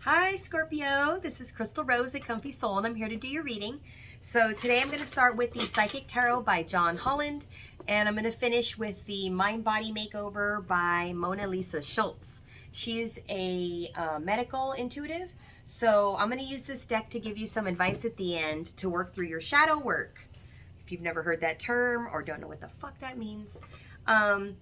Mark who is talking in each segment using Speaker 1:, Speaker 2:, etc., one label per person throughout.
Speaker 1: Hi Scorpio, this is Crystal Rose at Comfy Soul and I'm here to do your reading. So today I'm going to start with the Psychic Tarot by John Holland and I'm going to finish with the Mind Body Makeover by Mona Lisa Schultz. She's a medical intuitive, so I'm going to use this deck to give you some advice at the end to work through your shadow work. If you've never heard that term or don't know what the fuck that means.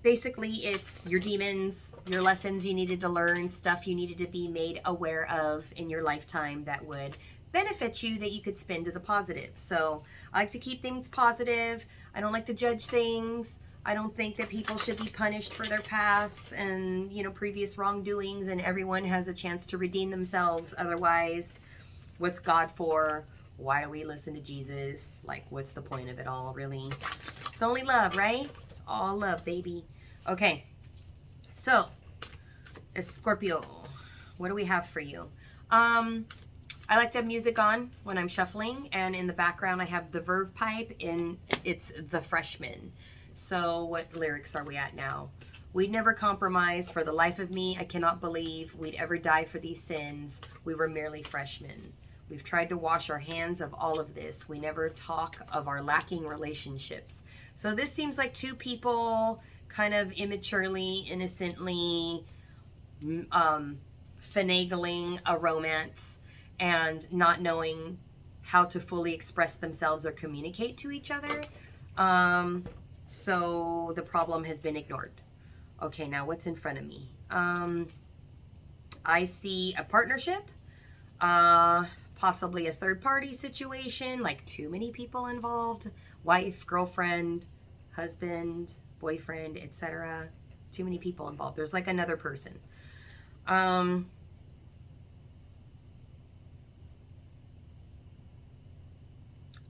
Speaker 1: Basically it's your demons, your lessons you needed to learn, stuff you needed to be made aware of in your lifetime that would benefit you that you could spin to the positive. So I like to keep things positive. I don't like to judge things. I don't think that people should be punished for their pasts and, you know, previous wrongdoings, and everyone has a chance to redeem themselves. Otherwise, what's God for? Why do we listen to Jesus? Like, what's the point of it all, really? It's only love, right? It's all love, baby. Okay, so, Scorpio, what do we have for you? I like to have music on when I'm shuffling, and in the background I have the Verve pipe, and it's The Freshman. So, what lyrics are we at now? We'd never compromise. For the life of me, I cannot believe we'd ever die for these sins. We were merely freshmen. We've tried to wash our hands of all of this. We never talk of our lacking relationships. So this seems like two people kind of immaturely, innocently finagling a romance and not knowing how to fully express themselves or communicate to each other. So the problem has been ignored. Okay, now what's in front of me? I see a partnership. Possibly a third-party situation, like too many people involved, wife, girlfriend, husband, boyfriend, etc. Too many people involved. There's like another person. I'm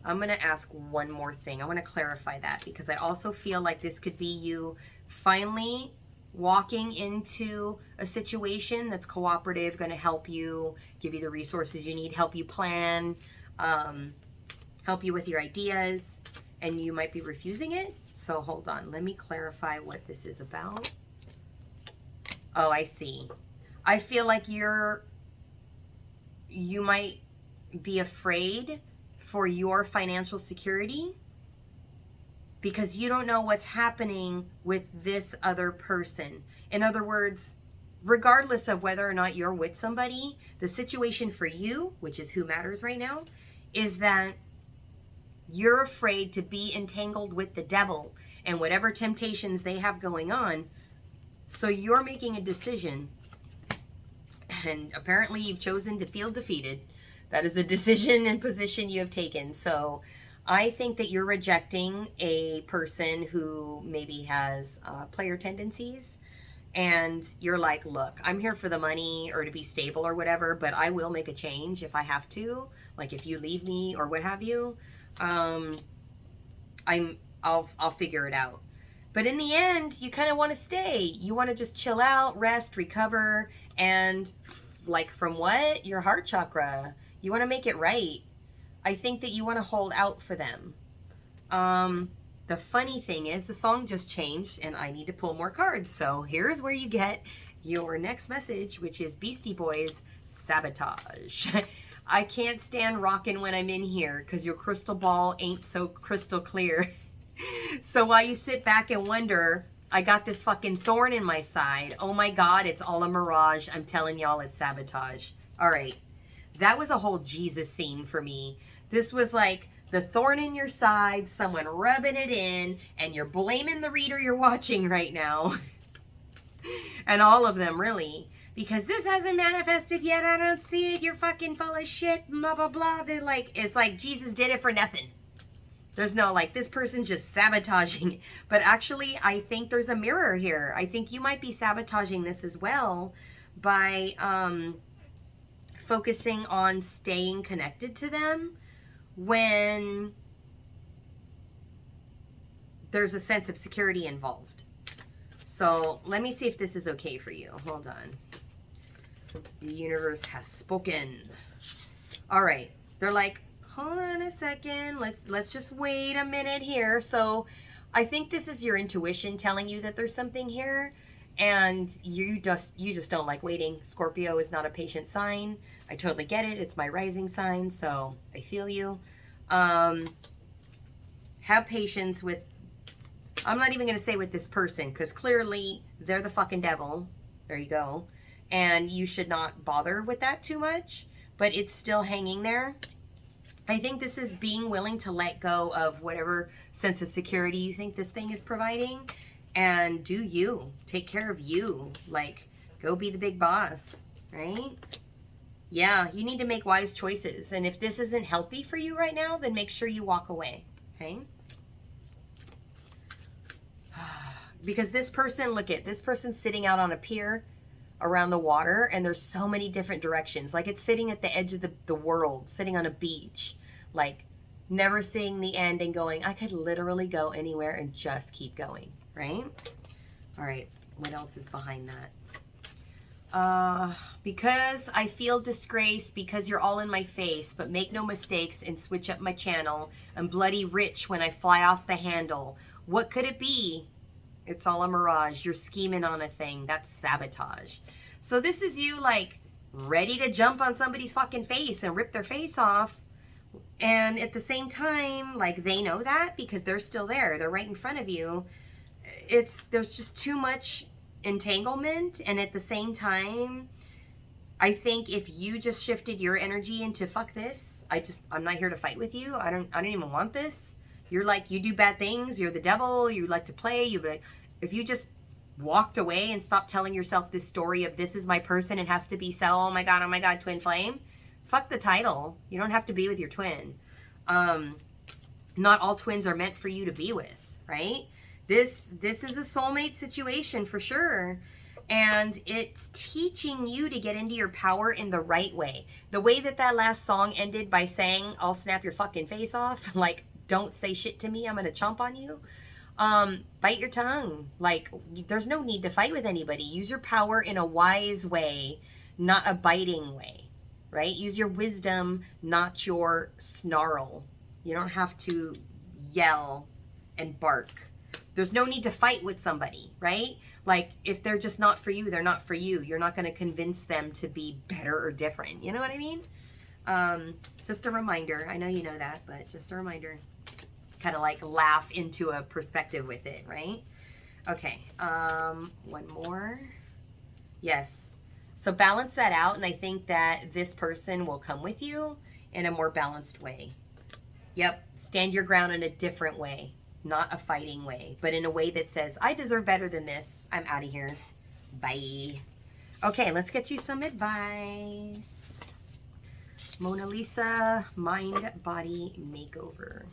Speaker 1: going to ask one more thing. I want to clarify that because I also feel like this could be you finally walking into a situation that's cooperative, going to help you, give you the resources you need, help you plan, help you with your ideas, and you might be refusing it. So hold on, let me clarify what this is about. Oh, I see. I feel like you might be afraid for your financial security because you don't know what's happening with this other person. In other words, regardless of whether or not you're with somebody, the situation for you, which is who matters right now, is that you're afraid to be entangled with the devil and whatever temptations they have going on. So you're making a decision, and apparently you've chosen to feel defeated. That is the decision and position you have taken. So I think that you're rejecting a person who maybe has player tendencies, and you're like, look, I'm here for the money or to be stable or whatever, but I will make a change if I have to. Like if you leave me or what have you, I'll figure it out. But in the end, you kind of want to stay. You want to just chill out, rest, recover, and like from what? Your heart chakra. You want to make it right. I think that you want to hold out for them. The funny thing is the song just changed and I need to pull more cards. So here's where you get your next message, which is Beastie Boys, Sabotage. I can't stand rocking when I'm in here because your crystal ball ain't so crystal clear. So while you sit back and wonder, I got this fucking thorn in my side. Oh my God, it's all a mirage. I'm telling y'all it's sabotage. All right. That was a whole Jesus scene for me. This was like the thorn in your side, someone rubbing it in, and you're blaming the reader you're watching right now. And all of them, really. Because this hasn't manifested yet. I don't see it. You're fucking full of shit. Blah, blah, blah. They're like, it's like Jesus did it for nothing. There's no, like, this person's just sabotaging. But actually, I think there's a mirror here. I think you might be sabotaging this as well by focusing on staying connected to them when there's a sense of security involved. So let me see if this is okay for you. Hold on. The universe has spoken. All right. They're like, hold on a second. Let's just wait a minute here. So I think this is your intuition telling you that there's something here. And you just don't like waiting. Scorpio is not a patient sign. I totally get it. It's my rising sign, so I feel you. Have patience with, I'm not even going to say with this person, because clearly they're the fucking devil. There you go. And you should not bother with that too much, but it's still hanging there. I think this is being willing to let go of whatever sense of security you think this thing is providing, and do you. Take care of you. Like, go be the big boss, right? Yeah, you need to make wise choices. And if this isn't healthy for you right now, then make sure you walk away, okay? Because this person, look at, this person's sitting out on a pier around the water, and there's so many different directions. Like, it's sitting at the edge of the world, sitting on a beach, like never seeing the end and going, I could literally go anywhere and just keep going, right? All right, what else is behind that? Because I feel disgraced because you're all in my face, but make no mistakes and switch up my channel. I'm bloody rich when I fly off the handle. What could it be? It's all a mirage. You're scheming on a thing. That's sabotage. So this is you, like, ready to jump on somebody's fucking face and rip their face off. And at the same time, like, they know that because they're still there. They're right in front of you. There's just too much entanglement. And at the same time, I think if you just shifted your energy into fuck this, I'm not here to fight with you. I don't even want this. You're like, you do bad things. You're the devil. You like to play. If you just walked away and stopped telling yourself this story of this is my person, it has to be so, oh my God, twin flame. Fuck the title. You don't have to be with your twin. Not all twins are meant for you to be with, right? This is a soulmate situation for sure. And it's teaching you to get into your power in the right way. The way that last song ended by saying, I'll snap your fucking face off, like, don't say shit to me, I'm gonna chomp on you. Bite your tongue. Like, there's no need to fight with anybody. Use your power in a wise way, not a biting way, right? Use your wisdom, not your snarl. You don't have to yell and bark. There's no need to fight with somebody, right? Like, if they're just not for you, they're not for you. You're not gonna convince them to be better or different. You know what I mean? Just a reminder. I know you know that, but just a reminder. Kind of like laugh into a perspective with it, right? Okay, one more. Yes. So balance that out, and I think that this person will come with you in a more balanced way. Yep, stand your ground in a different way, not a fighting way, but in a way that says, I deserve better than this. I'm out of here. Bye. Okay, let's get you some advice. Mona Lisa, Mind Body Makeover.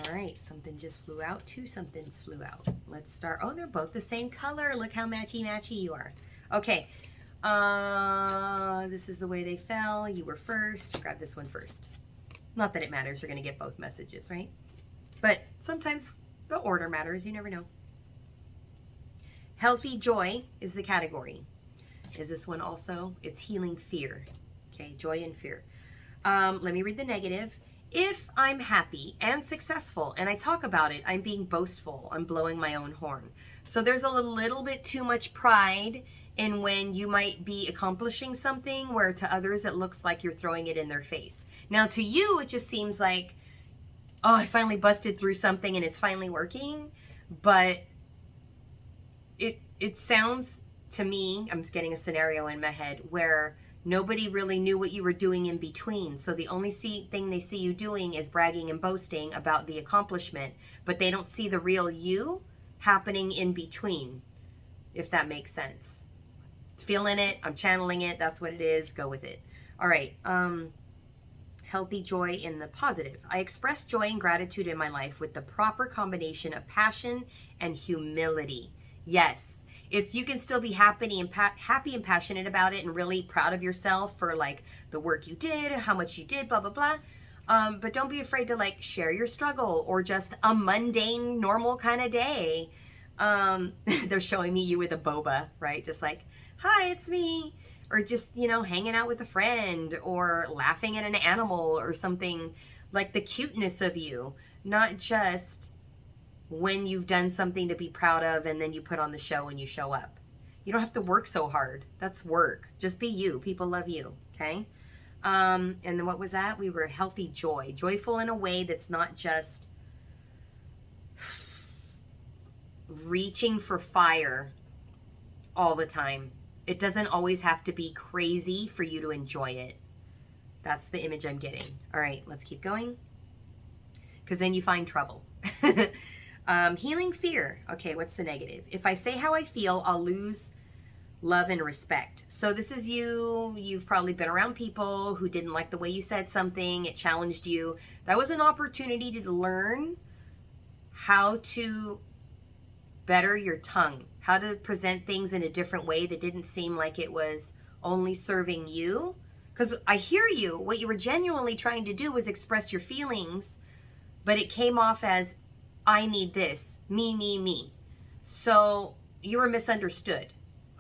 Speaker 1: All right, something just flew out. Two somethings flew out. Let's start. Oh, they're both the same color. Look how matchy-matchy you are. Okay. This is the way they fell. You were first. Grab this one first. Not that it matters. You're going to get both messages, right? But sometimes the order matters. You never know. Healthy joy is the category. Is this one also? It's healing fear. Okay, joy and fear. Let me read the negative. If I'm happy and successful and I talk about it, I'm being boastful. I'm blowing my own horn. So there's a little bit too much pride in when you might be accomplishing something where to others it looks like you're throwing it in their face. Now to you, it just seems like, oh, I finally busted through something and it's finally working. But it sounds to me, I'm just getting a scenario in my head where nobody really knew what you were doing in between. So the only thing they see you doing is bragging and boasting about the accomplishment, but they don't see the real you happening in between, if that makes sense. Feeling it, I'm channeling it, that's what it is, go with it. All right, healthy joy in the positive. I express joy and gratitude in my life with the proper combination of passion and humility. Yes. You can still be happy and passionate about it and really proud of yourself for like the work you did, how much you did, blah, blah, blah. But don't be afraid to like share your struggle or just a mundane, normal kind of day. They're showing me you with a boba, right? Just like, hi, it's me. Or just, hanging out with a friend or laughing at an animal or something, like the cuteness of you, not just when you've done something to be proud of and then you put on the show and you show up. You don't have to work so hard. That's work. Just be you. People love you. Okay? And then what was that? We were healthy joy. Joyful in a way that's not just reaching for fire all the time. It doesn't always have to be crazy for you to enjoy it. That's the image I'm getting. All right, let's keep going. Because then you find trouble. Healing fear. Okay, what's the negative? If I say how I feel, I'll lose love and respect. So this is you. You've probably been around people who didn't like the way you said something. It challenged you. That was an opportunity to learn how to better your tongue, how to present things in a different way that didn't seem like it was only serving you. Because I hear you. What you were genuinely trying to do was express your feelings, but it came off as, I need this, me, me, me. So you were misunderstood.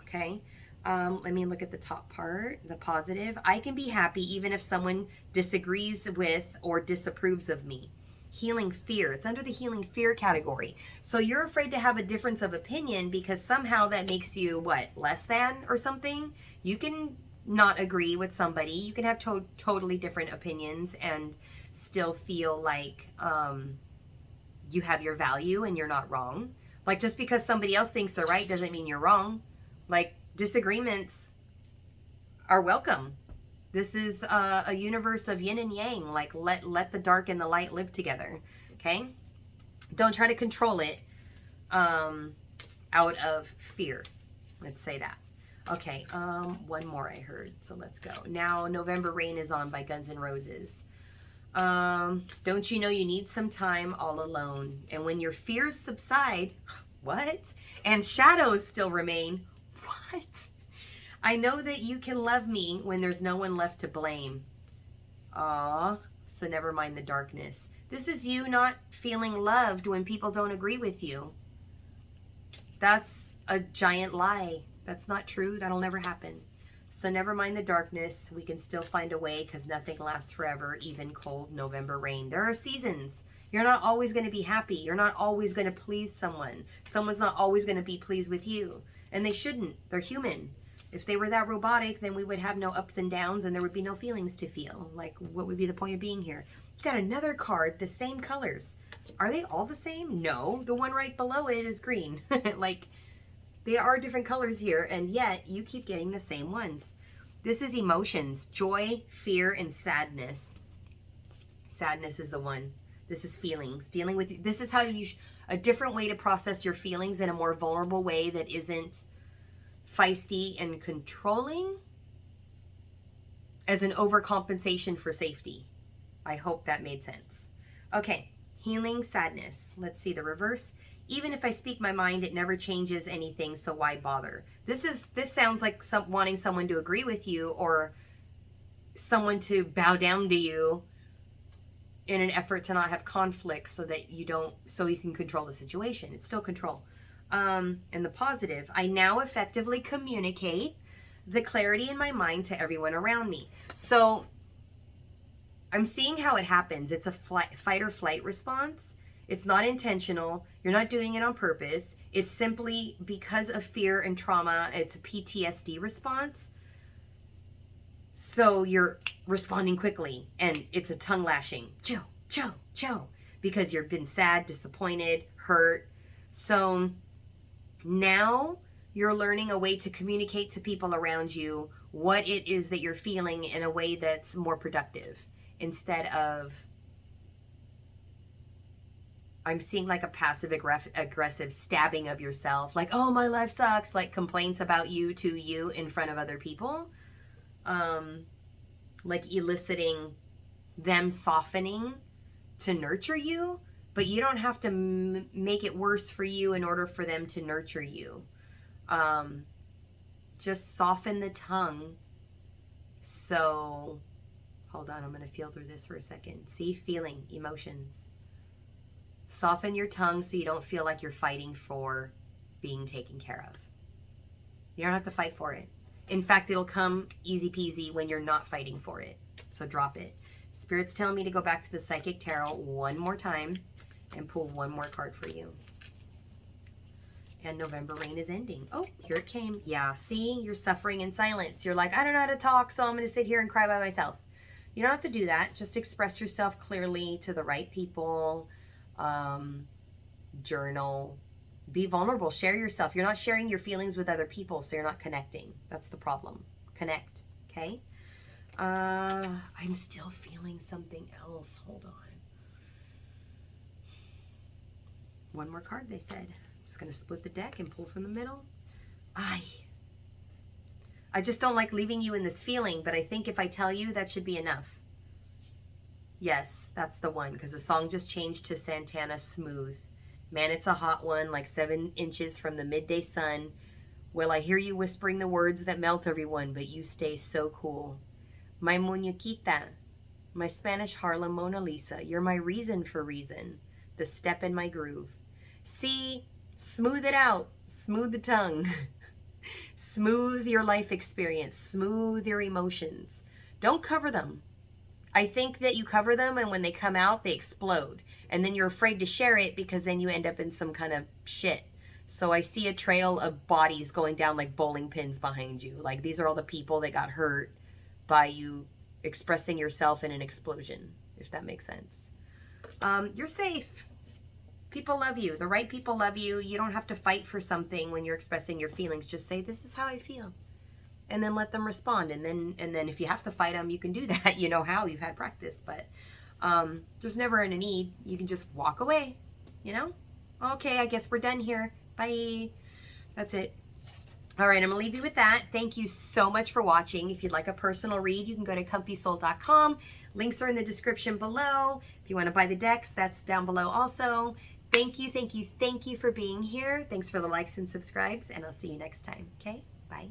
Speaker 1: Okay, let me look at the top part, the positive. I can be happy even if someone disagrees with or disapproves of me. Healing fear. It's under the healing fear category. So you're afraid to have a difference of opinion because somehow that makes you, what, less than or something? You can not agree with somebody. You can have totally different opinions and still feel like you have your value and you're not wrong. Like, just because somebody else thinks they're right doesn't mean you're wrong. Like, disagreements are welcome. This is a universe of yin and yang. Like, let the dark and the light live together. Okay? Don't try to control it out of fear. Let's say that. Okay, one more I heard. So let's go. Now, November Rain is on by Guns N' Roses. Don't you know you need some time all alone? And when your fears subside, what? And shadows still remain, what? I know that you can love me when there's no one left to blame. Aw, so never mind the darkness. This is you not feeling loved when people don't agree with you. That's a giant lie. That's not true. That'll never happen. So never mind the darkness. We can still find a way because nothing lasts forever, even cold November rain. There are seasons. You're not always going to be happy. You're not always going to please someone. Someone's not always going to be pleased with you. And they shouldn't. They're human. If they were that robotic, then we would have no ups and downs and there would be no feelings to feel. Like, what would be the point of being here? You've got another card, the same colors. Are they all the same? No. The one right below it is green. Like, they are different colors here, and yet you keep getting the same ones. This is emotions, joy, fear, and sadness. Sadness is the one. This is feelings. Dealing with, this is how you, a different way to process your feelings in a more vulnerable way that isn't feisty and controlling as an overcompensation for safety. I hope that made sense. Okay, healing sadness. Let's see the reverse. Even if I speak my mind, it never changes anything, so why bother? This sounds like wanting someone to agree with you or someone to bow down to you in an effort to not have conflict so that you don't, so you can control the situation. It's still control. And the positive, I now effectively communicate the clarity in my mind to everyone around me. So I'm seeing how it happens. It's a fight or flight response. It's not intentional. You're not doing it on purpose. It's simply because of fear and trauma. It's a PTSD response. So you're responding quickly and it's a tongue lashing. Chill, chill, chill. Because you've been sad, disappointed, hurt. So now you're learning a way to communicate to people around you what it is that you're feeling in a way that's more productive instead of, I'm seeing like a passive aggressive stabbing of yourself. Like, oh, my life sucks. Like complaints about you to you in front of other people. Like eliciting them softening to nurture you. But you don't have to make it worse for you in order for them to nurture you. Just soften the tongue. So, hold on. I'm going to feel through this for a second. See, feeling, emotions. Soften your tongue so you don't feel like you're fighting for being taken care of. You don't have to fight for it. In fact, it'll come easy peasy when you're not fighting for it. So drop it. Spirit's telling me to go back to the Psychic Tarot one more time. and pull one more card for you. And November rain is ending. Oh, here it came. Yeah, see, you're suffering in silence. You're like, I don't know how to talk, so I'm going to sit here and cry by myself. You don't have to do that. Just express yourself clearly to the right people. Journal. Be vulnerable. Share yourself. You're not sharing your feelings with other people, so you're not connecting. That's the problem. Connect, okay? I'm still feeling something else. Hold on. One more card, they said. Just going to split the deck and pull from the middle. I just don't like leaving you in this feeling, but I think if I tell you, that should be enough. Yes, that's the one, because the song just changed to Santana Smooth. Man, it's a hot one, like 7 inches from the midday sun. Well, I hear you whispering the words that melt everyone, but you stay so cool. My muñequita, my Spanish Harlem Mona Lisa, you're my reason for reason, the step in my groove. See, smooth it out, smooth the tongue. Smooth your life experience, smooth your emotions. Don't cover them. I think that you cover them, and when they come out, they explode. And then you're afraid to share it because then you end up in some kind of shit. So I see a trail of bodies going down like bowling pins behind you. Like, these are all the people that got hurt by you expressing yourself in an explosion, if that makes sense. You're safe. People love you. The right people love you. You don't have to fight for something when you're expressing your feelings. Just say, this is how I feel. And then let them respond. And then if you have to fight them, you can do that. You know how. You've had practice. But there's never any need. You can just walk away. You know? Okay, I guess we're done here. Bye. That's it. All right, I'm going to leave you with that. Thank you so much for watching. If you'd like a personal read, you can go to comfysoul.com. Links are in the description below. If you want to buy the decks, that's down below also. Thank you, thank you, thank you for being here. Thanks for the likes and subscribes, and I'll see you next time. Okay? Bye.